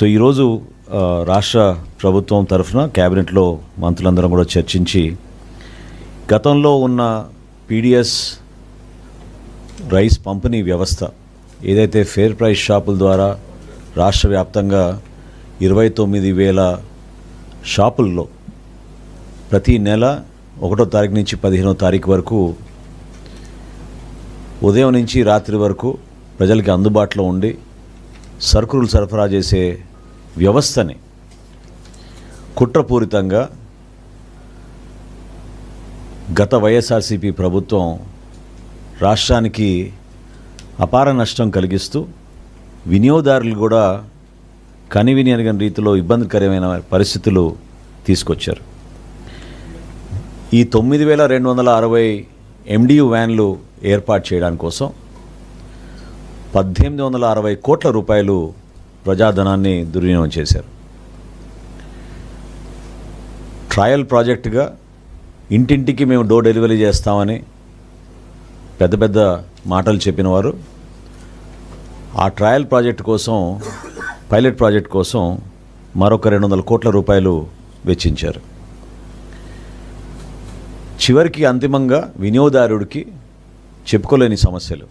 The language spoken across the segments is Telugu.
సో ఈరోజు రాష్ట్ర ప్రభుత్వం తరఫున క్యాబినెట్లో మంత్రులందరం కూడా చర్చించి గతంలో ఉన్న పీడిఎస్ రైస్ పంపిణీ వ్యవస్థ ఏదైతే ఫేర్ ప్రైస్ షాపుల ద్వారా రాష్ట్ర వ్యాప్తంగా 29,000 షాపుల్లో ప్రతి నెల 1వ తారీఖు నుంచి 15వ తారీఖు వరకు ఉదయం నుంచి రాత్రి వరకు ప్రజలకి అందుబాటులో ఉండి సరుకులు సరఫరా చేసే వ్యవస్థని కుట్రపూరితంగా గత వైఎస్ఆర్సీపీ ప్రభుత్వం రాష్ట్రానికి అపార నష్టం కలిగిస్తూ వినియోగదారులు కూడా కనివిని ఎరగని రీతిలో ఇబ్బందికరమైన పరిస్థితులు తీసుకొచ్చారు. ఈ 9,260 MDU వ్యాన్లు ఏర్పాటు చేయడానికి కోసం 1,860 కోట్ల రూపాయలు ప్రజాధనాన్ని దుర్వినియోగం చేశారు. ట్రయల్ ప్రాజెక్టుగా ఇంటింటికి మేము డోర్ డెలివరీ చేస్తామని పెద్ద పెద్ద మాటలు చెప్పినవారు ఆ ట్రయల్ ప్రాజెక్ట్ కోసం, పైలట్ ప్రాజెక్ట్ కోసం మరొక 200 కోట్ల రూపాయలు వెచ్చించారు. చివరికి అంతిమంగా వినియోగదారుడికి చెప్పుకోలేని సమస్యలు,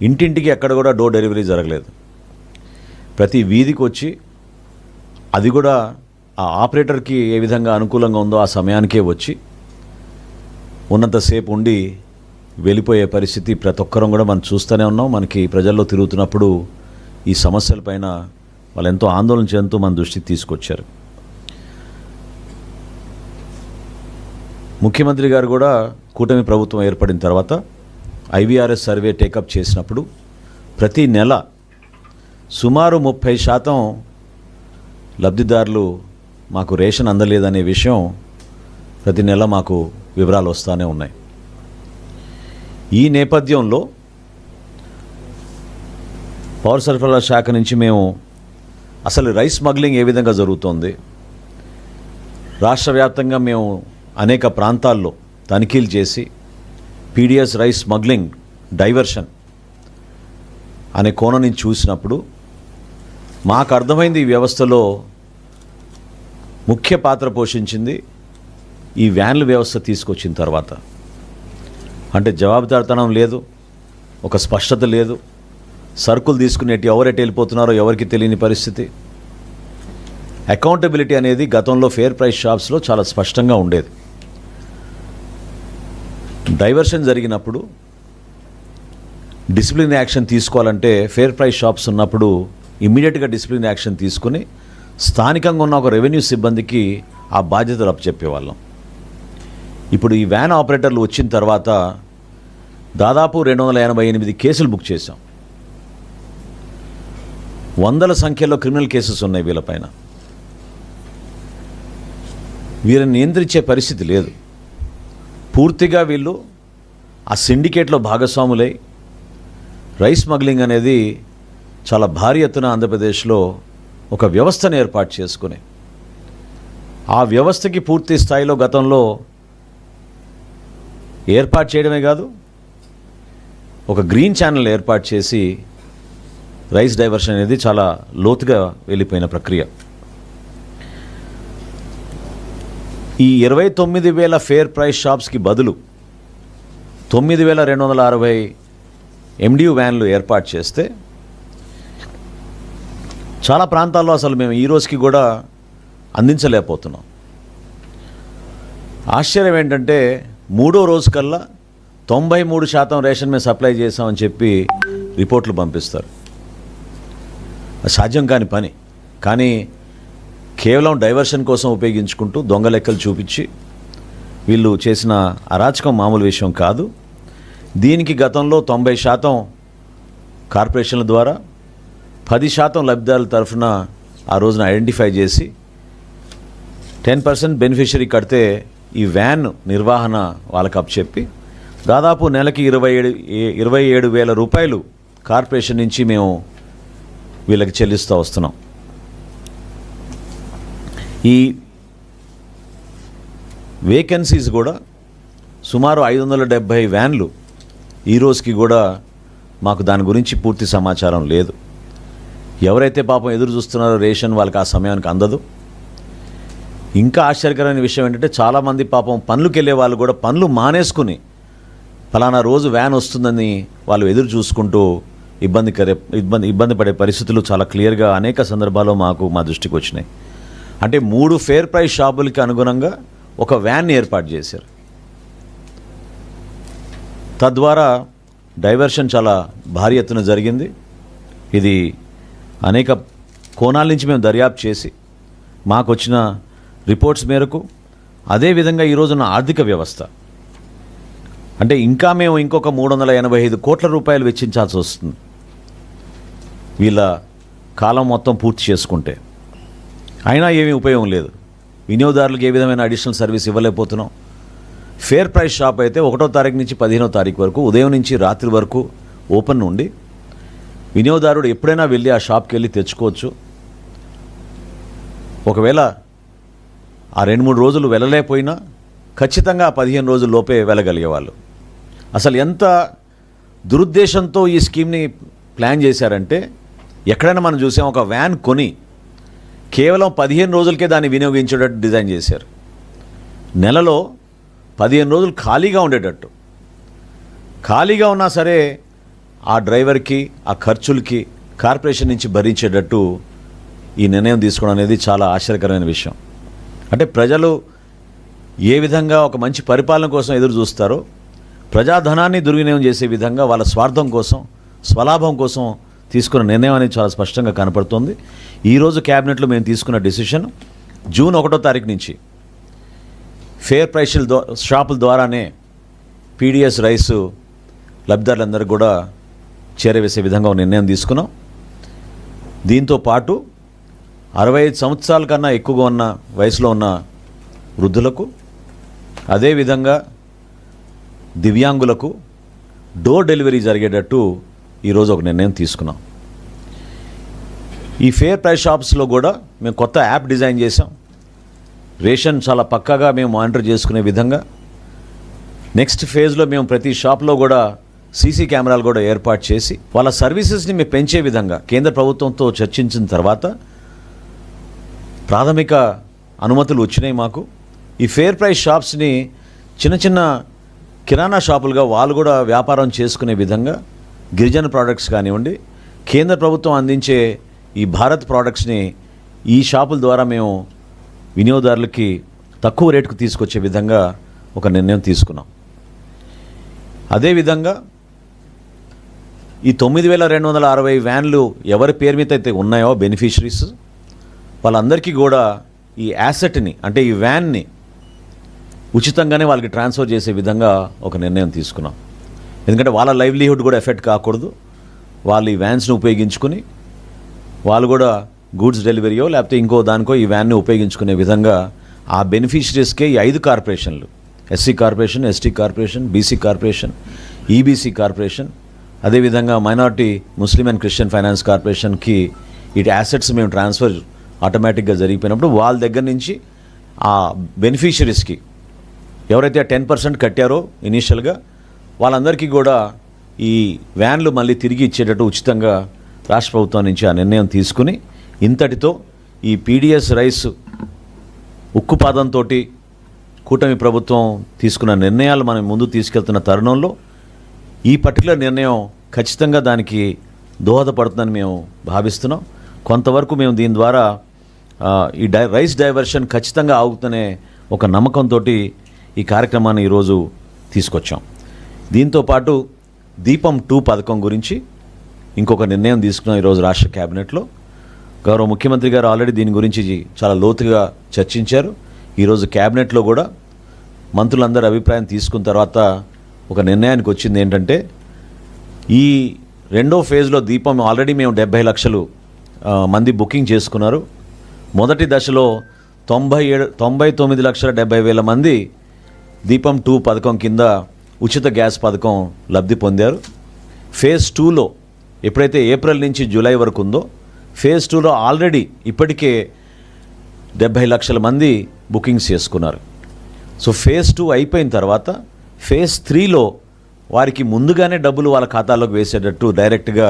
ఇంటింటికి ఎక్కడ కూడా డోర్ డెలివరీ జరగలేదు. ప్రతి వీధికి వచ్చి అది కూడా ఆ ఆపరేటర్కి ఏ విధంగా అనుకూలంగా ఉందో ఆ సమయానికే వచ్చి ఉన్నంతసేపు ఉండి వెళ్ళిపోయే పరిస్థితి ప్రతి ఒక్కరం కూడా మనం చూస్తూనే ఉన్నాం. మనకి ప్రజల్లో తిరుగుతున్నప్పుడు ఈ సమస్యలపైన వాళ్ళు ఎంతో ఆందోళన చెందుతూ మన దృష్టికి తీసుకొచ్చారు. ముఖ్యమంత్రి గారు కూడా కూటమి ప్రభుత్వం ఏర్పడిన తర్వాత IVRS సర్వే టేకప్ చేసినప్పుడు ప్రతి నెల సుమారు 30% లబ్ధిదారులు మాకు రేషన్ అందలేదనే విషయం ప్రతి నెల మాకు వివరాలు వస్తూనే ఉన్నాయి. ఈ నేపథ్యంలో పౌర సరఫరాల శాఖ నుంచి మేము అసలు రైస్ స్మగ్లింగ్ ఏ విధంగా జరుగుతోంది, రాష్ట్ర వ్యాప్తంగా మేము అనేక ప్రాంతాల్లో తనిఖీలు చేసి పీడిఎస్ రైస్ స్మగ్లింగ్ డైవర్షన్ అనే కోణం నుంచి చూసినప్పుడు మాకు అర్థమైంది ఈ వ్యవస్థలో ముఖ్య పాత్ర పోషించింది ఈ వ్యాన్ల వ్యవస్థ తీసుకొచ్చిన తర్వాత. అంటే జవాబుదారితనం లేదు, ఒక స్పష్టత లేదు, సరుకులు తీసుకునేటి ఎవరెట్ వెళ్ళిపోతున్నారో ఎవరికి తెలియని పరిస్థితి. అకౌంటబిలిటీ అనేది గతంలో ఫేర్ ప్రైస్ షాప్స్లో చాలా స్పష్టంగా ఉండేది. డైవర్షన్ జరిగినప్పుడు డిసిప్లిన్ యాక్షన్ తీసుకోవాలంటే ఫేర్ ప్రైస్ షాప్స్ ఉన్నప్పుడు ఇమ్మీడియట్గా డిసిప్లిన్ యాక్షన్ తీసుకుని స్థానికంగా ఉన్న ఒక రెవెన్యూ సిబ్బందికి ఆ బాధ్యతలు అప్పచెప్పేవాళ్ళం. ఇప్పుడు ఈ వ్యాన్ ఆపరేటర్లు వచ్చిన తర్వాత దాదాపు 288 కేసులు బుక్ చేశాం. వందల సంఖ్యలో క్రిమినల్ కేసెస్ ఉన్నాయి వీళ్ళపైన. వీరిని నియంత్రించే పరిస్థితి లేదు. పూర్తిగా వీళ్ళు ఆ సిండికేట్లో భాగస్వాములై రైస్ స్మగ్లింగ్ అనేది చాలా భారీ ఎత్తున ఆంధ్రప్రదేశ్లో ఒక వ్యవస్థను ఏర్పాటు చేసుకుని ఆ వ్యవస్థకి పూర్తి స్థాయిలో గతంలో ఏర్పాటు చేయడమే కాదు, ఒక గ్రీన్ ఛానల్ ఏర్పాటు చేసి రైస్ డైవర్షన్ అనేది చాలా లోతుగా వెళ్ళిపోయిన ప్రక్రియ. ఈ 29,000 ఫేర్ ప్రైస్ షాప్స్కి బదులు 9,260 MDU వ్యాన్లు ఏర్పాటు చేస్తే చాలా ప్రాంతాల్లో అసలు మేము ఈ రోజుకి కూడా అందించలేకపోతున్నాం. ఆశ్చర్యం ఏంటంటే 3వ రోజు కల్లా 93% రేషన్ మేము సప్లై చేసామని చెప్పి రిపోర్ట్లు పంపిస్తారు. సాధ్యం కాని పని. కానీ కేవలం డైవర్షన్ కోసం ఉపయోగించుకుంటూ దొంగ లెక్కలు చూపించి వీళ్ళు చేసిన అరాచకం మామూలు విషయం కాదు. దీనికి గతంలో 90% కార్పొరేషన్ల ద్వారా 10% లబ్ధిదారుల తరఫున ఆ రోజున ఐడెంటిఫై చేసి 10% బెనిఫిషరీ కడితే ఈ వ్యాన్ నిర్వహణ వాళ్ళకి అప్పచెప్పి దాదాపు నెలకి 27,000 రూపాయలు కార్పొరేషన్ నుంచి మేము వీళ్ళకి చెల్లిస్తూ వస్తున్నాం. ఈ వేకెన్సీస్ కూడా సుమారు 570 వ్యాన్లు ఈ రోజుకి కూడా మాకు దాని గురించి పూర్తి సమాచారం లేదు. ఎవరైతే పాపం ఎదురు చూస్తున్నారో రేషన్ వాళ్ళకి ఆ సమయానికి అందదు. ఇంకా ఆశ్చర్యకరమైన విషయం ఏంటంటే చాలామంది పాపం పనులకు వెళ్ళే వాళ్ళు కూడా పనులు మానేసుకుని ఫలానా రోజు వ్యాన్ వస్తుందని వాళ్ళు ఎదురు చూసుకుంటూ ఇబ్బంది పడే పరిస్థితులు చాలా క్లియర్గా అనేక సందర్భాల్లో మా దృష్టికి వచ్చినాయి. అంటే 3 ఫేర్ ప్రైస్ షాపులకి అనుగుణంగా ఒక వ్యాన్ని ఏర్పాటు చేశారు. తద్వారా డైవర్షన్ చాలా భారీ ఎత్తున జరిగింది. ఇది అనేక కోణాల నుంచి మేము దర్యాప్తు చేసి మాకు వచ్చిన రిపోర్ట్స్ మేరకు, అదేవిధంగా ఈరోజున ఆర్థిక వ్యవస్థ అంటే ఇంకా మేము ఇంకొక 385 కోట్ల రూపాయలు వెచ్చించాల్సి వస్తుంది వీళ్ళ కాలం మొత్తం పూర్తి చేసుకుంటే. అయినా ఏమీ ఉపయోగం లేదు. వినియోగదారులకు ఏ విధమైన అడిషనల్ సర్వీస్ ఇవ్వలేకపోతున్నాం. ఫేర్ ప్రైస్ షాప్ అయితే 1వ తారీఖు నుంచి 15వ తారీఖు వరకు ఉదయం నుంచి రాత్రి వరకు ఓపెన్ ఉండి వినియోగదారుడు ఎప్పుడైనా వెళ్ళి ఆ షాప్కి వెళ్ళి తెచ్చుకోవచ్చు. ఒకవేళ ఆ 2-3 రోజులు వెళ్ళలేకపోయినా ఖచ్చితంగా 15 రోజుల లోపే వెళ్ళగలిగేవాళ్ళు. అసలు ఎంత దురుద్దేశంతో ఈ స్కీమ్ని ప్లాన్ చేశారంటే, ఎక్కడైనా మనం చూసాం ఒక వ్యాన్ కొని కేవలం 15 రోజులకే దాన్ని వినియోగించేటట్టు డిజైన్ చేశారు. నెలలో 15 రోజులు ఖాళీగా ఉండేటట్టు. ఖాళీగా ఉన్నా సరే ఆ డ్రైవర్కి ఆ ఖర్చులకి కార్పొరేషన్ నుంచి భరించేటట్టు ఈ నిర్ణయం తీసుకోవడం అనేది చాలా ఆశ్చర్యకరమైన విషయం. అంటే ప్రజలు ఏ విధంగా ఒక మంచి పరిపాలన కోసం ఎదురు చూస్తారో, ప్రజాధనాన్ని దుర్వినియోగం చేసే విధంగా వాళ్ళ స్వార్థం కోసం, స్వలాభం కోసం తీసుకున్న నిర్ణయం అనేది చాలా స్పష్టంగా కనపడుతుంది. ఈరోజు క్యాబినెట్లో మేము తీసుకున్న డెసిషన్ జూన్ 1వ తారీఖు నుంచి ఫేర్ ప్రైస్ షాపుల ద్వారానే పీడిఎస్ రైస్ లబ్ధిదారులందరికీ కూడా చేరవేసే విధంగా ఒక నిర్ణయం తీసుకున్నాం. దీంతో పాటు 65 సంవత్సరాల కన్నా ఎక్కువగా ఉన్న వయసులో ఉన్న వృద్ధులకు, అదేవిధంగా దివ్యాంగులకు డోర్ డెలివరీ జరిగేటట్టు ఈరోజు ఒక నిర్ణయం తీసుకున్నాం. ఈ ఫేర్ ప్రైస్ షాప్స్లో కూడా మేము కొత్త యాప్ డిజైన్ చేసాం. రేషన్ చాలా పక్కాగా మేము మానిటర్ చేసుకునే విధంగా నెక్స్ట్ ఫేజ్లో మేము ప్రతి షాప్లో కూడా సీసీ కెమెరాలు కూడా ఏర్పాటు చేసి వాళ్ళ సర్వీసెస్ని మేము పెంచే విధంగా కేంద్ర ప్రభుత్వంతో చర్చించిన తర్వాత ప్రాథమిక అనుమతులు వచ్చినాయి మాకు. ఈ ఫేర్ ప్రైస్ షాప్స్ని చిన్న కిరాణా షాపులుగా వాళ్ళు కూడా వ్యాపారం చేసుకునే విధంగా గిరిజన ప్రోడక్ట్స్ కానివ్వండి, కేంద్ర ప్రభుత్వం అందించే ఈ భారత్ ప్రోడక్ట్స్ని ఈ షాపుల ద్వారా మేము వినియోగదారులకి తక్కువ రేటుకు తీసుకొచ్చే విధంగా ఒక నిర్ణయం తీసుకున్నాం. అదేవిధంగా ఈ 9,260 వ్యాన్లు ఎవరి పేరు మీద అయితే ఉన్నాయో బెనిఫిషరీస్, వాళ్ళందరికీ కూడా ఈ యాసెట్ని అంటే ఈ వ్యాన్ని ఉచితంగానే వాళ్ళకి ట్రాన్స్ఫర్ చేసే విధంగా ఒక నిర్ణయం తీసుకున్నాం. ఎందుకంటే వాళ్ళ లైవ్లీహుడ్ కూడా ఎఫెక్ట్ కాకూడదు. వాళ్ళు ఈ వ్యాన్స్ని ఉపయోగించుకుని వాళ్ళు కూడా గూడ్స్ డెలివరీయో లేకపోతే ఇంకో దానికో ఈ వ్యాన్ని ఉపయోగించుకునే విధంగా ఆ బెనిఫిషరీస్కే ఈ 5 కార్పొరేషన్లు, SC corporation, ST corporation, BC corporation, EBC corporation, అదేవిధంగా minority Muslim and Christian finance కార్పొరేషన్కి ఇటు యాసెట్స్ మేము ట్రాన్స్ఫర్ ఆటోమేటిక్గా జరిగిపోయినప్పుడు వాళ్ళ దగ్గర నుంచి ఆ బెనిఫిషరీస్కి ఎవరైతే 10% కట్టారో ఇనీషియల్గా వాళ్ళందరికీ కూడా ఈ వ్యాన్లు మళ్ళీ తిరిగి ఇచ్చేటట్టు ఉచితంగా రాష్ట్ర ప్రభుత్వం నుంచి ఆ నిర్ణయం తీసుకుని ఇంతటితో ఈ పీడిఎస్ రైస్ ఉక్కుపాదంతో కూటమి ప్రభుత్వం తీసుకున్న నిర్ణయాలు మనం ముందు తీసుకెళ్తున్న తరుణంలో ఈ పర్టికులర్ నిర్ణయం ఖచ్చితంగా దానికి దోహదపడుతుందని మేము భావిస్తున్నాం. కొంతవరకు మేము దీని ద్వారా ఈ రైస్ డైవర్షన్ ఖచ్చితంగా ఆగుతుందనే ఒక నమ్మకంతో ఈ కార్యక్రమాన్ని ఈరోజు తీసుకొచ్చాం. దీంతోపాటు దీపం 2 పథకం గురించి ఇంకొక నిర్ణయం తీసుకున్నాం ఈరోజు రాష్ట్ర క్యాబినెట్లో. గౌరవ ముఖ్యమంత్రి గారు ఆల్రెడీ దీని గురించి చాలా లోతుగా చర్చించారు. ఈరోజు క్యాబినెట్లో కూడా మంత్రులందరి అభిప్రాయం తీసుకున్న తర్వాత ఒక నిర్ణయానికి వచ్చింది ఏంటంటే, ఈ 2వ ఫేజ్లో దీపం ఆల్రెడీ మేము 70 లక్షలు మంది బుకింగ్ చేసుకున్నారు. మొదటి దశలో 99,70,000 మంది దీపం 2 పథకం కింద ఉచిత గ్యాస్ పథకం లబ్ధి పొందారు. ఫేజ్ 2లో ఎప్పుడైతే ఏప్రిల్ నుంచి జూలై వరకు ఉందో ఫేజ్ 2లో ఆల్రెడీ ఇప్పటికే 70 లక్షల మంది బుకింగ్స్ చేసుకున్నారు. సో ఫేజ్ 2 అయిపోయిన తర్వాత ఫేజ్ 3లో వారికి ముందుగానే డబ్బులు వాళ్ళ ఖాతాలోకి వేసేటట్టు డైరెక్ట్గా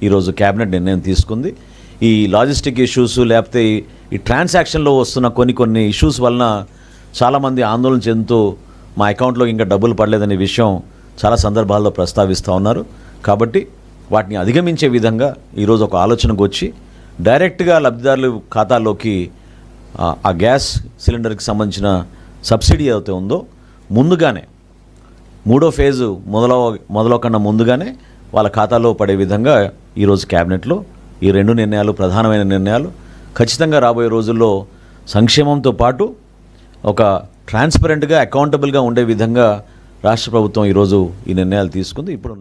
ఈరోజు క్యాబినెట్ నిర్ణయం తీసుకుంది. ఈ లాజిస్టిక్ ఇష్యూస్ లేకపోతే ఈ ట్రాన్సాక్షన్లో వస్తున్న కొన్ని ఇష్యూస్ వలన చాలామంది ఆందోళన చెందుతూ మా అకౌంట్లో ఇంకా డబ్బులు పడలేదనే విషయం చాలా సందర్భాల్లో ప్రస్తావిస్తూ ఉన్నారు. కాబట్టి వాటిని అధిగమించే విధంగా ఈరోజు ఒక ఆలోచనకు వచ్చి డైరెక్ట్గా లబ్ధిదారుల ఖాతాల్లోకి ఆ గ్యాస్ సిలిండర్కి సంబంధించిన సబ్సిడీ ఏదైతే ఉందో ముందుగానే 3వ ఫేజు మొదలవకన్నా ముందుగానే వాళ్ళ ఖాతాలో పడే విధంగా ఈరోజు క్యాబినెట్లో ఈ 2 నిర్ణయాలు ప్రధానమైన నిర్ణయాలు ఖచ్చితంగా రాబోయే రోజుల్లో సంక్షేమంతో పాటు ఒక ట్రాన్స్పరెంట్గా అకౌంటబుల్గా ఉండే విధంగా రాష్ట్ర ప్రభుత్వం ఈరోజు ఈ నిర్ణయాలు తీసుకుంది. ఇప్పుడు